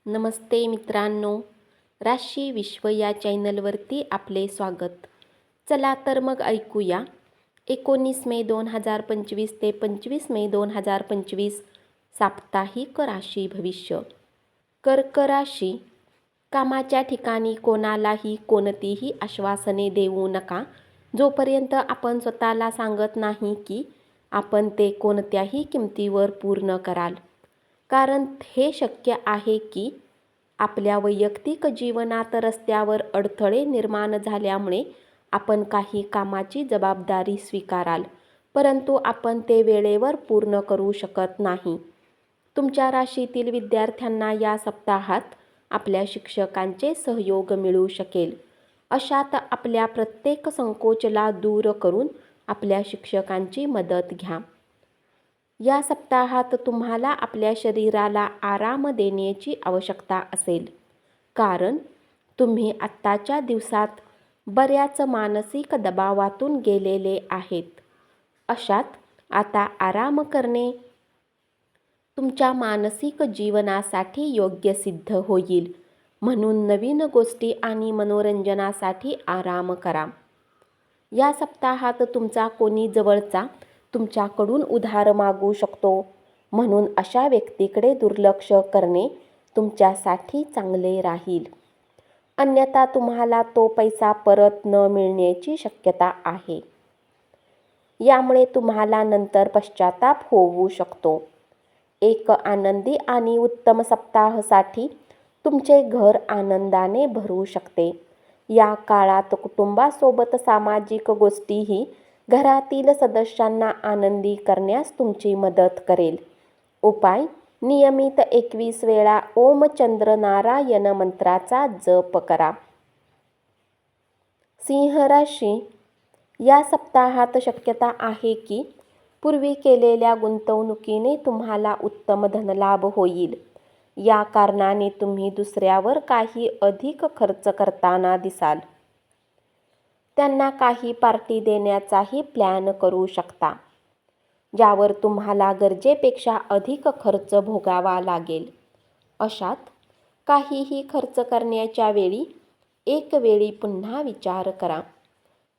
नमस्ते मित्रांनो, राशी विश्व या चॅनलवरती आपले स्वागत. चला तर मग ऐकूया 19 मे 2025 ते 25 मे 2025 साप्ताहिक राशी भविष्य. कर्क राशी. कामाच्या ठिकाणी कोणालाही कोणतीही आश्वासने देऊ नका जोपर्यंत आपण स्वतःला सांगत नाही की आपण ते कोणत्याही किमतीवर पूर्ण कराल. कारण हे शक्य आहे की आपल्या वैयक्तिक जीवनात रस्त्यावर अडथळे निर्माण झाल्यामुळे आपण काही कामाची जबाबदारी स्वीकाराल, परंतु आपण ते वेळेवर पूर्ण करू शकत नाही. तुमच्या राशीतील विद्यार्थ्यांना या सप्ताहात आपल्या शिक्षकांचे सहयोग मिळू शकेल. अशात आपल्या प्रत्येक संकोचला दूर करून आपल्या शिक्षकांची मदत घ्या. या सप्ताहात तुम्हाला आपल्या शरीराला आराम देण्याची आवश्यकता असेल, कारण तुम्ही आत्ताच्या दिवसात बऱ्याच मानसिक दबावातून गेलेले आहेत. अशात आता आराम करणे तुमच्या मानसिक जीवनासाठी योग्य सिद्ध होईल. म्हणून नवीन गोष्टी आणि मनोरंजनासाठी आराम करा. या सप्ताहात तुमचा कोणी जवळचा तुमच्याकडून उधार मागू शकतो, म्हणून अशा व्यक्तीकडे दुर्लक्ष करणे तुमच्यासाठी चांगले राहील. अन्यथा तुम्हाला तो पैसा परत न मिळण्याची शक्यता आहे. यामुळे तुम्हाला नंतर पश्चाताप होऊ शकतो. एक आनंदी आणि उत्तम सप्ताहासाठी तुमचे घर आनंदाने भरू शकते. या काळात कुटुंबासोबत सामाजिक गोष्टीही घरातील सदस्यांना आनंदी करण्यास तुमची मदत करेल. उपाय: नियमित 21 वेळा ओम चंद्र नारायण मंत्राचा जप करा. सिंह राशी. या सप्ताहात शक्यता आहे की पूर्वी केलेल्या गुंतवणुकीने तुम्हाला उत्तम धनलाभ होईल. या कारणाने तुम्ही दुसऱ्यावर काही अधिक खर्च करताना दिसाल. त्यांना काही पार्टी देण्याचाही प्लॅन करू शकता, ज्यावर तुम्हाला गरजेपेक्षा अधिक खर्च भोगावा लागेल. अशात काहीही खर्च करण्याच्या वेळी एक वेळी पुन्हा विचार करा.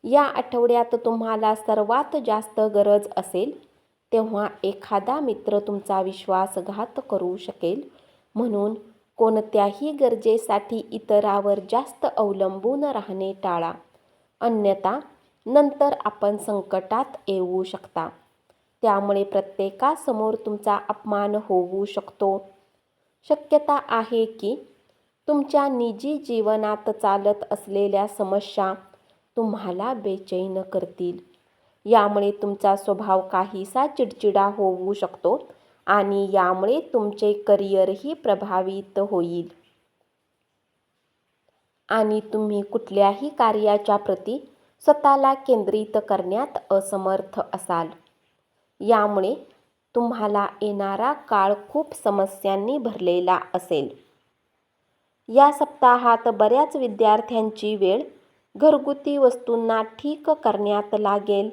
या आठवड्यात तुम्हाला सर्वात जास्त गरज असेल तेव्हा एखादा मित्र तुमचा विश्वासघात करू शकेल. म्हणून कोणत्याही गरजेसाठी इतरावर जास्त अवलंबून राहणे टाळा, अन्यथा नंतर आपण संकटात येऊ शकता. त्यामुळे प्रत्येकासमोर तुमचा अपमान होऊ शकतो. शक्यता आहे की तुमच्या निजी जीवनात चालत असलेल्या समस्या तुम्हाला बेचैन करतील. यामुळे तुमचा स्वभाव काहीसा चिडचिडा होऊ शकतो आणि यामुळे तुमचे करिअरही प्रभावित होईल आणि तुम्ही कुठल्याही कार्याच्या प्रती स्वतःला केंद्रित करण्यात असमर्थ असाल. यामुळे तुम्हाला येणारा काळ खूप समस्यांनी भरलेला असेल. या सप्ताहात बऱ्याच विद्यार्थ्यांची वेळ घरगुती वस्तूंना ठीक करण्यात लागेल.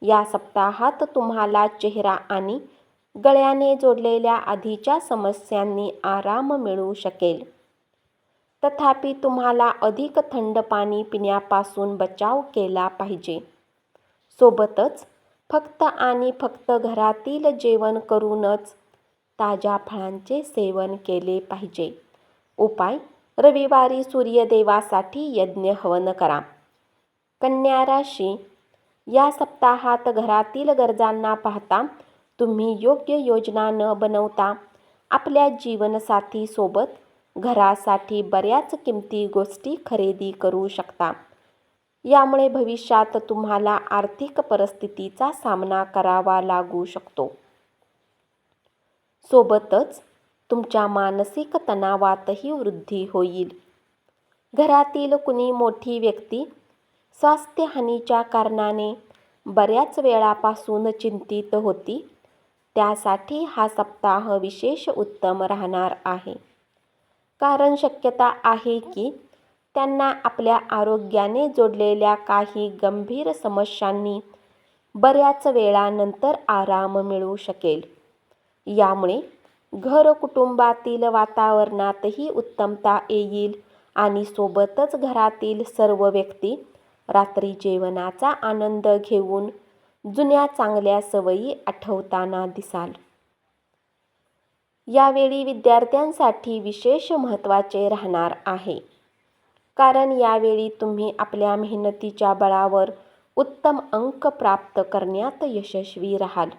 या सप्ताहात तुम्हाला चेहरा आणि गळ्याने जोडलेल्या आधीच्या समस्यांनी आराम मिळू शकेल. तथापि तुम्हाला अधिक थंड पाणी पिण्यापासून बचाव केला पाहिजे. सोबतच फक्त आणि फक्त घरातील जेवण करूनच ताज्या फळांचे सेवन केले पाहिजे. उपाय: रविवारी सूर्यदेवासाठी यज्ञ हवन करा. कन्या राशी. या सप्ताहात घरातील गरजांना पाहता तुम्ही योग्य योजना न बनवता आपल्या जीवनसाथीसोबत घरासाठी बऱ्याच किमती गोष्टी खरेदी करू शकता. यामुळे भविष्यात तुम्हाला आर्थिक परिस्थितीचा सामना करावा लागू शकतो. सोबतच तुमच्या मानसिक तणावातही वृद्धी होईल. घरातील कुणी मोठी व्यक्ती स्वास्थ्यहानीच्या कारणाने बऱ्याच वेळापासून चिंतित होती. त्यासाठी हा सप्ताह विशेष उत्तम राहणार आहे, कारण शक्यता आहे की त्यांना आपल्या आरोग्याने जोडलेल्या काही गंभीर समस्यांनी बऱ्याच वेळानंतर आराम मिळू शकेल. यामुळे घर कुटुंबातील वातावरणातही उत्तमता येईल आणि सोबतच घरातील सर्व व्यक्ती रात्री जेवणाचा आनंद घेऊन जुन्या चांगल्या सवयी आठवताना दिसाल. यावेळी विद्यार्थ्यांसाठी विशेष महत्त्वाचे राहणार आहे, कारण यावेळी तुम्ही आपल्या मेहनतीच्या बळावर उत्तम अंक प्राप्त करण्यात यशस्वी राहाल.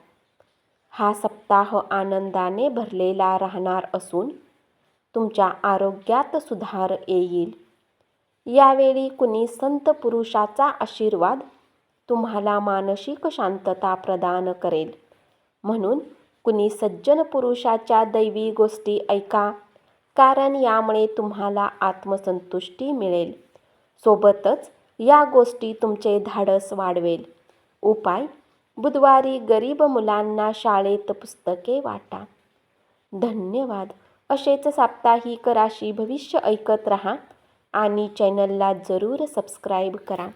हा सप्ताह आनंदाने भरलेला राहणार असून तुमच्या आरोग्यात सुधार येईल. यावेळी कुणी संत पुरुषाचा आशीर्वाद तुम्हाला मानसिक शांतता प्रदान करेल. म्हणून कुणी सज्जन पुरुषाच्या दैवी गोष्टी ऐका, कारण यामुळे तुम्हाला आत्मसंतुष्टी मिळेल. सोबतच या गोष्टी तुमचे धाडस वाढवेल. उपाय: बुधवारी गरीब मुलांना शाळेत पुस्तके वाटा. धन्यवाद. असेच साप्ताहिक राशी भविष्य ऐकत रहा आणि चॅनलला जरूर सबस्क्राईब करा.